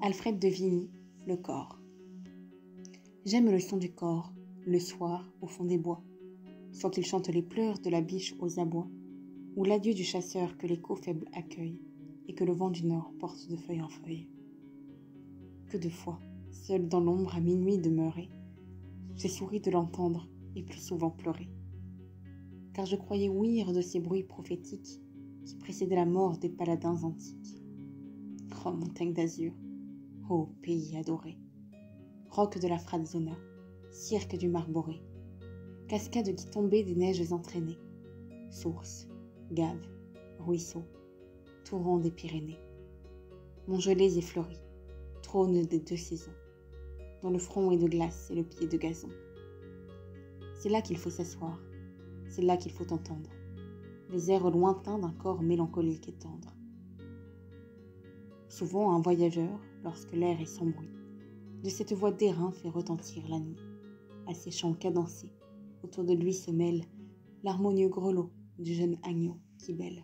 Alfred de Vigny, le cor. J'aime le son du cor, le soir, au fond des bois, soit qu'il chante les pleurs de la biche aux abois, ou l'adieu du chasseur que l'écho faible accueille, et que le vent du nord porte de feuille en feuille. Que de fois, seul dans l'ombre à minuit demeuré, j'ai souri de l'entendre et plus souvent pleuré. Car je croyais ouïr de ces bruits prophétiques qui précédaient la mort des paladins antiques. Oh montagne d'azur, ô pays adoré, roc de la Frazzona, cirque du Marboré, cascade qui tombait des neiges entraînées, source, gave, ruisseau, torrent des Pyrénées, Montgelées et fleuris, trône des deux saisons, dont le front est de glace et le pied de gazon. C'est là qu'il faut s'asseoir, c'est là qu'il faut entendre les airs lointains d'un corps mélancolique et tendre. Souvent un voyageur, lorsque l'air est sans bruit, de cette voix d'airain fait retentir la nuit. À ses chants cadencés, autour de lui se mêle l'harmonieux grelot du jeune agneau qui bêle.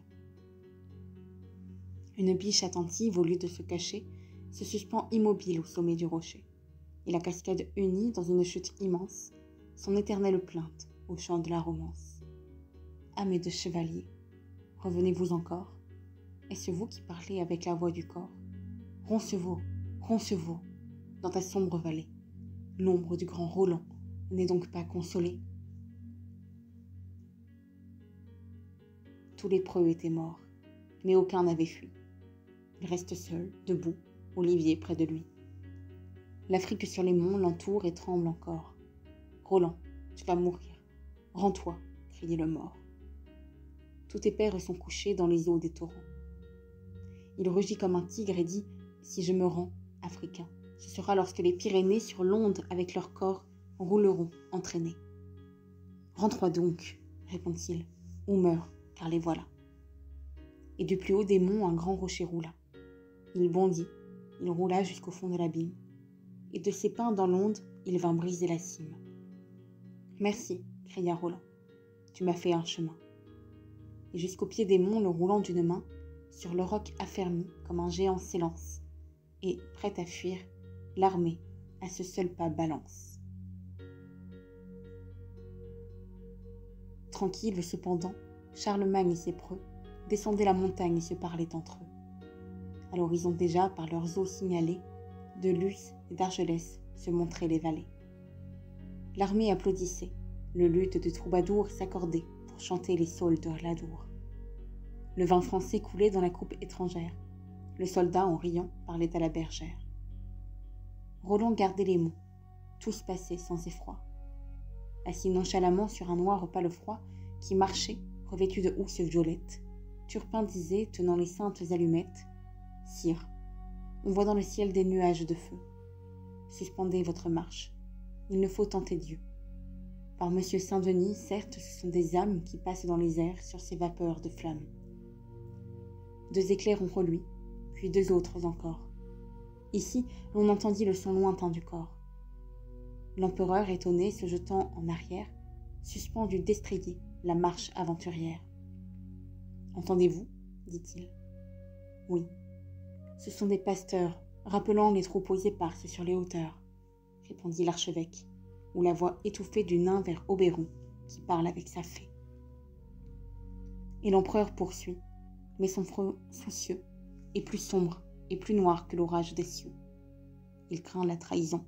Une biche attentive, au lieu de se cacher, se suspend immobile au sommet du rocher, et la cascade unit dans une chute immense son éternelle plainte au chant de la romance. Ah mes deux chevaliers, revenez-vous encore? Est-ce vous qui parlez avec la voix du corps? Roncevaux, dans ta sombre vallée, l'ombre du grand Roland n'est donc pas consolée? Tous les preux étaient morts, mais aucun n'avait fui. Il reste seul, debout, Olivier près de lui. L'Afrique sur les monts l'entoure et tremble encore. Roland, tu vas mourir. Rends-toi, criait le mort. Tous tes pères sont couchés dans les eaux des torrents. Il rugit comme un tigre et dit « Si je me rends, Africain, ce sera lorsque les Pyrénées sur l'onde avec leur corps rouleront entraînés. »« Rends-toi donc, répond-il, ou meurs, car les voilà. » Et du plus haut des monts, un grand rocher roula. Il bondit, il roula jusqu'au fond de l'abîme, et de ses pins dans l'onde, il vint briser la cime. « Merci, cria Roland, tu m'as fait un chemin. » Et jusqu'au pied des monts, le roulant d'une main, sur le roc affermi comme un géant s'élance, et, prêt à fuir, l'armée, à ce seul pas balance. Tranquille cependant, Charlemagne et ses preux descendaient la montagne et se parlaient entre eux. À l'horizon déjà, par leurs eaux signalées, de Luz et d'Argelès se montraient les vallées. L'armée applaudissait, le luth de troubadours s'accordait pour chanter les saules de Hladour. Le vin français coulait dans la coupe étrangère. Le soldat, en riant, parlait à la bergère. Roland gardait les mots. Tous passaient sans effroi. Assis nonchalamment sur un noir au palefroid qui marchait, revêtu de housses violettes, Turpin disait, tenant les saintes allumettes, « Sire, on voit dans le ciel des nuages de feu. Suspendez votre marche. Il ne faut tenter Dieu. Par Monsieur Saint-Denis, certes, ce sont des âmes qui passent dans les airs sur ces vapeurs de flammes. » Deux éclairs ont reluit, puis deux autres encore. Ici, l'on entendit le son lointain du corps. L'empereur, étonné, se jetant en arrière, suspendit d'estrier la marche aventurière. « Entendez-vous » dit-il. « Oui. Ce sont des pasteurs, rappelant les troupeaux éparses sur les hauteurs, » répondit l'archevêque, ou la voix étouffée du nain vers Oberon, qui parle avec sa fée. Et l'empereur poursuit, mais son front soucieux est plus sombre et plus noir que l'orage des cieux. Il craint la trahison,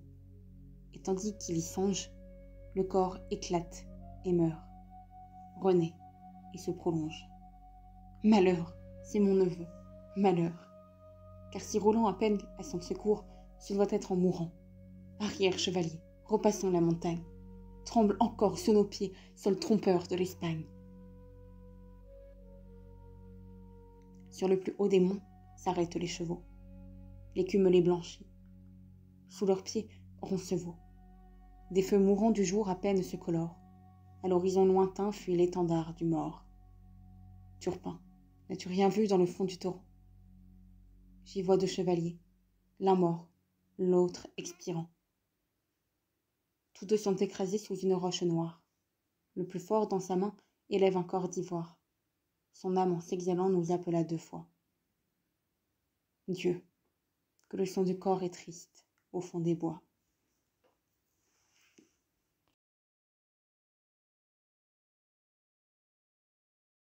et tandis qu'il y songe, le corps éclate et meurt, renaît et se prolonge. Malheur, c'est mon neveu, malheur, car si Roland appelle à son secours, ce doit être en mourant. Arrière, chevalier, repassons la montagne. Tremble encore sous nos pieds, seul trompeur de l'Espagne. Sur le plus haut des monts s'arrêtent les chevaux. L'écume les blanchit. Sous leurs pieds, Roncevaux. Des feux mourants du jour à peine se colorent. À l'horizon lointain fuit l'étendard du mort. Turpin, n'as-tu rien vu dans le fond du torrent? J'y vois deux chevaliers, l'un mort, l'autre expirant. Tous deux sont écrasés sous une roche noire. Le plus fort dans sa main élève un corps d'ivoire. Son âme en s'exhalant nous appela deux fois. Dieu, que le son du corps est triste au fond des bois.